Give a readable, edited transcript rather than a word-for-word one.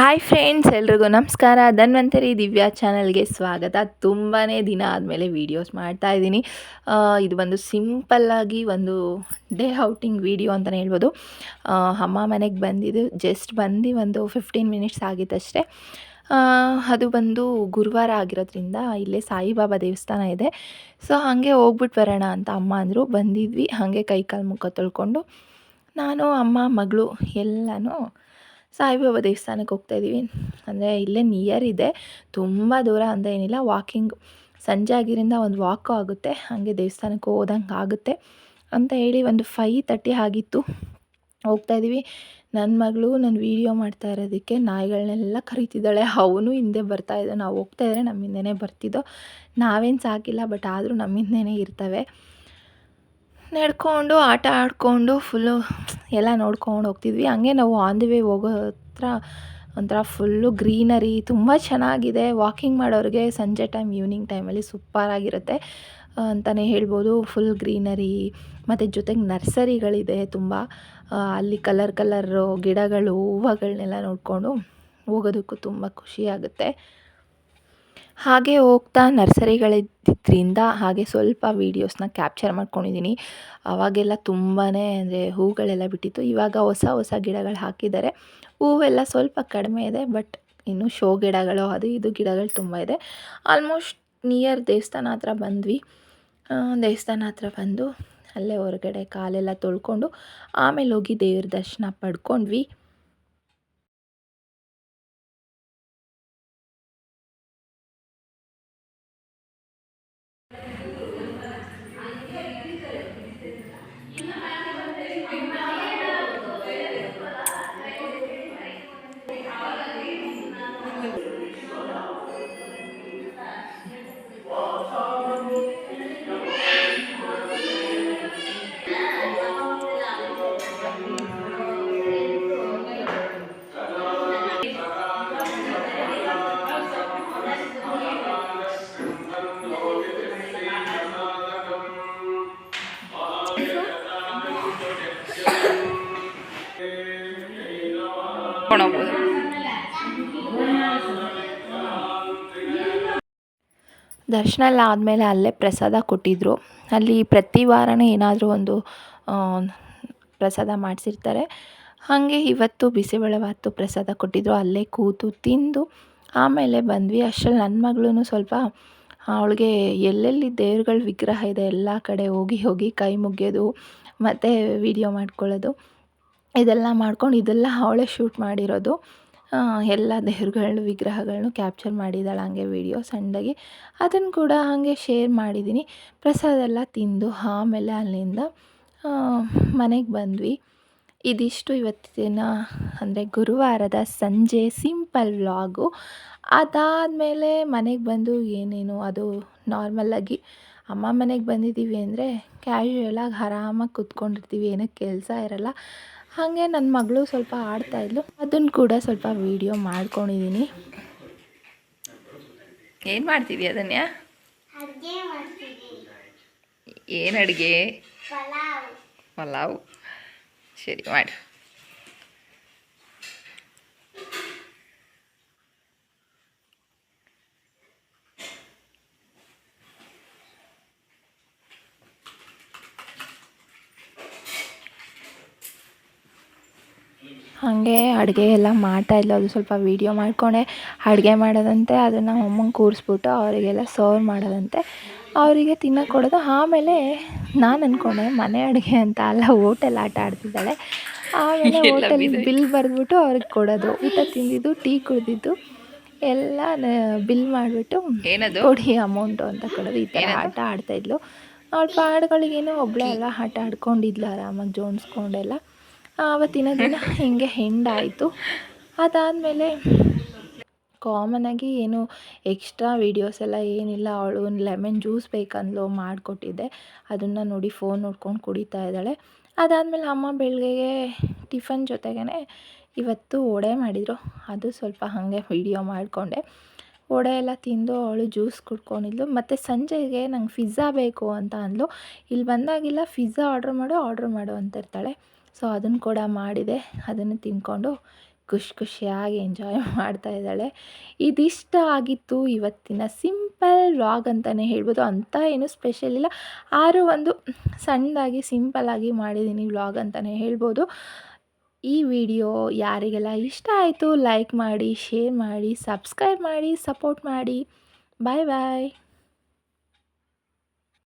Hi friends, ಎಲ್ರಿಗೂ ನಮಸ್ಕಾರ. ಧನ್ವಂತರಿ ದಿವ್ಯಾ ಚಾನಲ್ಗೆ ಸ್ವಾಗತ. ತುಂಬಾ ದಿನ ಆದಮೇಲೆ ವೀಡಿಯೋಸ್ ಮಾಡ್ತಾ ಇದ್ದೀನಿ. ಇದು ಒಂದು ಸಿಂಪಲ್ಲಾಗಿ ಒಂದು ಡೇ ಔಟಿಂಗ್ ವೀಡಿಯೋ ಅಂತಲೇ ಹೇಳ್ಬೋದು. ಅಮ್ಮ ಮನೆಗೆ ಬಂದಿದ್ದು ಜಸ್ಟ್ ಬಂದು ಒಂದು 15 ಮಿನಿಟ್ಸ್ ಆಗಿತ್ತಷ್ಟೇ. ಅದು ಬಂದು ಗುರುವಾರ ಆಗಿರೋದ್ರಿಂದ ಇಲ್ಲೇ ಸಾಯಿಬಾಬಾ ದೇವಸ್ಥಾನ ಇದೆ. ಸೊ ಹಾಗೆ ಹೋಗ್ಬಿಟ್ಟು ಬರೋಣ ಅಂತ ಅಮ್ಮ ಅಂದರು. ಬಂದಿದ್ವಿ, ಹಾಗೆ ಕೈಕಾಲು ಮುಖ ತೊಳ್ಕೊಂಡು ನಾನು ಅಮ್ಮ ಮಗಳು ಎಲ್ಲನೂ ಸಾಯಿಬಾಬಾ ದೇವಸ್ಥಾನಕ್ಕೆ ಹೋಗ್ತಾಯಿದ್ದೀವಿ. ಅಂದರೆ ಇಲ್ಲೇ ನಿಯರ್ ಇದೆ, ತುಂಬ ದೂರ ಅಂತ ಏನಿಲ್ಲ. ವಾಕಿಂಗ್ ಸಂಜೆ ಆಗಿರಿಂದ ಒಂದು ವಾಕು ಆಗುತ್ತೆ, ಹಾಗೆ ದೇವಸ್ಥಾನಕ್ಕೆ ಹೋದಂಗೆ ಆಗುತ್ತೆ ಅಂತ ಹೇಳಿ ಒಂದು 5:30 ಆಗಿತ್ತು. ಹೋಗ್ತಾಯಿದ್ದೀವಿ. ನನ್ನ ಮಗಳು ನಾನು ವೀಡಿಯೋ ಮಾಡ್ತಾ ಇರೋದಕ್ಕೆ ನಾಯಿಗಳನ್ನೆಲ್ಲ ಕರೀತಿದ್ದಾಳೆ. ಅವನು ಹಿಂದೆ ಬರ್ತಾಯಿದ್ದ. ನಾವು ಹೋಗ್ತಾಯಿದ್ರೆ ನಮ್ಮ ಹಿಂದೆನೇ ಬರ್ತಿದ್ದೋ. ನಾವೇನು ಸಾಕಿಲ್ಲ, ಬಟ್ ಆದರೂ ನಮ್ಮ ಹಿಂದೆನೇ ಇರ್ತವೆ. ನಡ್ಕೊಂಡು ಆಟ ಆಡಿಕೊಂಡು ಫುಲ್ಲು ಎಲ್ಲ ನೋಡ್ಕೊಂಡು ಹೋಗ್ತಿದ್ವಿ. ಹಂಗೆ ನಾವು ಆನ್ ದಿ ವೇ ಹೋಗೋ ಹತ್ರ ಒಂಥರ ಫುಲ್ಲು ಗ್ರೀನರಿ ತುಂಬ ಚೆನ್ನಾಗಿದೆ. ವಾಕಿಂಗ್ ಮಾಡೋರಿಗೆ ಸಂಜೆ ಟೈಮ್ ಈವ್ನಿಂಗ್ ಟೈಮಲ್ಲಿ ಸೂಪರಾಗಿರುತ್ತೆ ಅಂತಲೇ ಹೇಳ್ಬೋದು. ಫುಲ್ ಗ್ರೀನರಿ ಮತ್ತು ಜೊತೆಗೆ ನರ್ಸರಿಗಳಿದೆ ತುಂಬ. ಅಲ್ಲಿ ಕಲರ್ ಗಿಡಗಳು, ಹೂವುಗಳನ್ನೆಲ್ಲ ನೋಡಿಕೊಂಡು ಹೋಗೋದಕ್ಕೂ ತುಂಬ ಖುಷಿಯಾಗುತ್ತೆ. ಹಾಗೆ ಹೋಗ್ತಾ ನರ್ಸರಿಗಳಿದ್ದಿದ್ದರಿಂದ ಹಾಗೆ ಸ್ವಲ್ಪ ವೀಡಿಯೋಸ್ನ ಕ್ಯಾಪ್ಚರ್ ಮಾಡ್ಕೊಂಡಿದ್ದೀನಿ. ಆವಾಗೆಲ್ಲ ತುಂಬಾ ಅಂದರೆ ಹೂಗಳೆಲ್ಲ ಬಿಟ್ಟಿತ್ತು. ಇವಾಗ ಹೊಸ ಗಿಡಗಳು ಹಾಕಿದ್ದಾರೆ. ಹೂವೆಲ್ಲ ಸ್ವಲ್ಪ ಕಡಿಮೆ ಇದೆ, ಬಟ್ ಇನ್ನು ಶೋ ಗಿಡಗಳು ಅದು ಇದು ಗಿಡಗಳು ತುಂಬ ಇದೆ. ಆಲ್ಮೋಸ್ಟ್ ನಿಯರ್ ದೇವಸ್ಥಾನ ಹತ್ರ ಬಂದ್ವಿ. ದೇವಸ್ಥಾನ ಹತ್ರ ಬಂದು ಅಲ್ಲೇ ಹೊರಗಡೆ ಕಾಲೆಲ್ಲ ತೊಳ್ಕೊಂಡು ಆಮೇಲೆ ಹೋಗಿ ದೇವ್ರ ದರ್ಶನ ಪಡ್ಕೊಂಡ್ವಿ. ದರ್ಶನ ಎಲ್ಲ ಆದಮೇಲೆ ಅಲ್ಲೇ ಪ್ರಸಾದ ಕೊಟ್ಟಿದ್ದರು. ಅಲ್ಲಿ ಪ್ರತಿ ವಾರವೂ ಏನಾದರೂ ಒಂದು ಪ್ರಸಾದ ಮಾಡಿಸಿರ್ತಾರೆ. ಹಾಗೆ ಇವತ್ತು ಬಿಸಿಬೇಳೆಬಾತು ಪ್ರಸಾದ ಕೊಟ್ಟಿದ್ದರು. ಅಲ್ಲೇ ಕೂತು ತಿಂದು ಆಮೇಲೆ ಬಂದ್ವಿ. ಅಷ್ಟರಲ್ಲಿ ನನ್ನ ಮಗಳೂ ಸ್ವಲ್ಪ ಅವಳಿಗೆ ಎಲ್ಲೆಲ್ಲಿ ದೇವ್ರುಗಳ ವಿಗ್ರಹ ಇದೆ ಎಲ್ಲ ಕಡೆ ಹೋಗಿ ಕೈ ಮುಗಿಯೋದು ಮತ್ತು ವೀಡಿಯೋ ಮಾಡ್ಕೊಳ್ಳೋದು ಇದೆಲ್ಲ ಮಾಡ್ಕೊಂಡು, ಇದೆಲ್ಲ ಅವಳೇ ಶೂಟ್ ಮಾಡಿರೋದು. ಎಲ್ಲ ದೇವ್ರುಗಳ ವಿಗ್ರಹಗಳನ್ನು ಕ್ಯಾಪ್ಚರ್ ಮಾಡಿದ್ದಾಳೆ ಹಂಗೆ ವೀಡಿಯೋ ಸಣ್ಣದಾಗಿ. ಅದನ್ನು ಕೂಡ ಹಾಗೆ ಶೇರ್ ಮಾಡಿದ್ದೀನಿ. ಪ್ರಸಾದ ಎಲ್ಲ ತಿಂದು ಆಮೇಲೆ ಅಲ್ಲಿಂದ ಮನೆಗೆ ಬಂದ್ವಿ. ಇದಿಷ್ಟು ಇವತ್ತಿನ ಅಂದರೆ ಗುರುವಾರದ ಸಂಜೆ ಸಿಂಪಲ್ ವ್ಲಾಗು. ಅದಾದಮೇಲೆ ಮನೆಗೆ ಬಂದು ಏನೇನು ಅದು ನಾರ್ಮಲ್ಲಾಗಿ ಅಮ್ಮ ಮನೆಗೆ ಬಂದಿದ್ದೀವಿ ಅಂದರೆ ಕ್ಯಾಶುಯಲಾಗಿ ಆರಾಮಾಗಿ ಕೂತ್ಕೊಂಡಿರ್ತೀವಿ, ಏನೂ ಕೆಲಸ ಇರೋಲ್ಲ. ಹಾಗೆ ನನ್ನ ಮಗಳು ಸ್ವಲ್ಪ ಆಡ್ತಾಯಿದ್ಲು, ಅದನ್ನು ಕೂಡ ಸ್ವಲ್ಪ ವೀಡಿಯೋ ಮಾಡ್ಕೊಂಡಿದ್ದೀನಿ. ಏನು ಮಾಡ್ತಿದ್ದೀಯ ಅದನ್ಯ? ಏನು ಅಡುಗೆ? ಪಲಾವ್. ಸರಿ ಮಾಡಿ. ಹಾಗೆ ಅಡುಗೆ ಎಲ್ಲ ಮಾಡ್ತಾಯಿದ್ಲು, ಅದು ಸ್ವಲ್ಪ ವೀಡಿಯೋ ಮಾಡಿಕೊಂಡೆ. ಅಡುಗೆ ಮಾಡೋದಂತೆ, ಅದನ್ನು ಅಮ್ಮಂಗೆ ಕೂರಿಸ್ಬಿಟ್ಟು ಅವರಿಗೆಲ್ಲ ಸರ್ವ್ ಮಾಡೋದಂತೆ, ಅವರಿಗೆ ತಿನ್ನೋಕೆ ಕೊಡೋದು. ಆಮೇಲೆ ನಾನು ಅಂದ್ಕೊಂಡೆ ಮನೆ ಅಡುಗೆ ಅಂತ ಅಲ್ಲ, ಹೋಟೆಲ್ ಆಟ ಆಡ್ತಿದ್ದಾಳೆ. ಆಮೇಲೆ ಹೋಟೆಲ್ ಬಿಲ್ ಬರೆದ್ಬಿಟ್ಟು ಅವ್ರಿಗೆ ಕೊಡೋದು. ಊಟ ತಿಂದಿದ್ದು, ಟೀ ಕುಡಿದಿದ್ದು ಎಲ್ಲ ಬಿಲ್ ಮಾಡಿಬಿಟ್ಟು ಕೊಡಿ ಅಮೌಂಟು ಅಂತ ಕೊಡೋದು. ಈ ಥರ ಆಟ ಆಡ್ತಾಯಿದ್ಲು. ಅವಳ ಪಾಡುಗಳಿಗೇನೋ ಒಬ್ಬಳೇ ಎಲ್ಲ ಆಟ ಆಡ್ಕೊಂಡಿದ್ಲು ಆರಾಮಾಗಿ ಜೋಡಿಸ್ಕೊಂಡೆಲ್ಲ. ಆವತ್ತಿನ ದಿನ ಹಿಂಗೆ ಆಯಿತು. ಅದಾದಮೇಲೆ ಕಾಮನಾಗಿ ಏನು ಎಕ್ಸ್ಟ್ರಾ ವೀಡಿಯೋಸ್ ಎಲ್ಲ ಏನಿಲ್ಲ. ಅವಳು ಒಂದು ಲೆಮನ್ ಜ್ಯೂಸ್ ಬೇಕಂದ್ಲು, ಮಾಡಿಕೊಟ್ಟಿದ್ದೆ. ಅದನ್ನು ನೋಡಿ ಫೋನ್ ನೋಡ್ಕೊಂಡು ಕುಡಿತಾ ಇದ್ದಾಳೆ. ಅದಾದಮೇಲೆ ಅಮ್ಮ ಬೆಳಗ್ಗೆಗೆ ಟಿಫನ್ ಜೊತೆಗೇ ಇವತ್ತು ವಡೆ ಮಾಡಿದರು. ಅದು ಸ್ವಲ್ಪ ಹಾಗೆ ವೀಡಿಯೋ ಮಾಡಿಕೊಂಡೆ. ವಡೆ ಎಲ್ಲ ತಿಂದು ಅವಳು ಜ್ಯೂಸ್ ಕುಡ್ಕೊಂಡಿದ್ಲು. ಮತ್ತು ಸಂಜೆಗೆ ನಂಗೆ ಪಿಜ್ಜಾ ಬೇಕು ಅಂತ ಅಂದಳು. ಇಲ್ಲಿ ಬಂದಾಗಿಲ್ಲ ಪಿಜ್ಜಾ ಆರ್ಡ್ರ್ ಮಾಡು ಅಂತ ಇರ್ತಾಳೆ. ಸೊ ಅದನ್ನು ಕೂಡ ಮಾಡಿದೆ. ಅದನ್ನು ತಿಂದ್ಕೊಂಡು ಖುಷಿಯಾಗಿ ಎಂಜಾಯ್ ಮಾಡ್ತಾ ಇದ್ದಾಳೆ. ಇದಿಷ್ಟ ಆಗಿತ್ತು ಇವತ್ತಿನ ಸಿಂಪಲ್ ವ್ಲಾಗ್ ಅಂತಲೇ ಹೇಳ್ಬೋದು. ಅಂಥ ಏನು ಸ್ಪೆಷಲ್ ಇಲ್ಲ, ಆದರೂ ಒಂದು ಸಣ್ಣದಾಗಿ ಸಿಂಪಲ್ಲಾಗಿ ಮಾಡಿದ್ದೀನಿ ವ್ಲಾಗ್ ಅಂತಲೇ ಹೇಳ್ಬೋದು. ಈ ವಿಡಿಯೋ ಯಾರಿಗೆಲ್ಲ ಇಷ್ಟ ಆಯಿತು ಲೈಕ್ ಮಾಡಿ, ಶೇರ್ ಮಾಡಿ, ಸಬ್ಸ್ಕ್ರೈಬ್ ಮಾಡಿ, ಸಪೋರ್ಟ್ ಮಾಡಿ. ಬಾಯ್ ಬಾಯ್.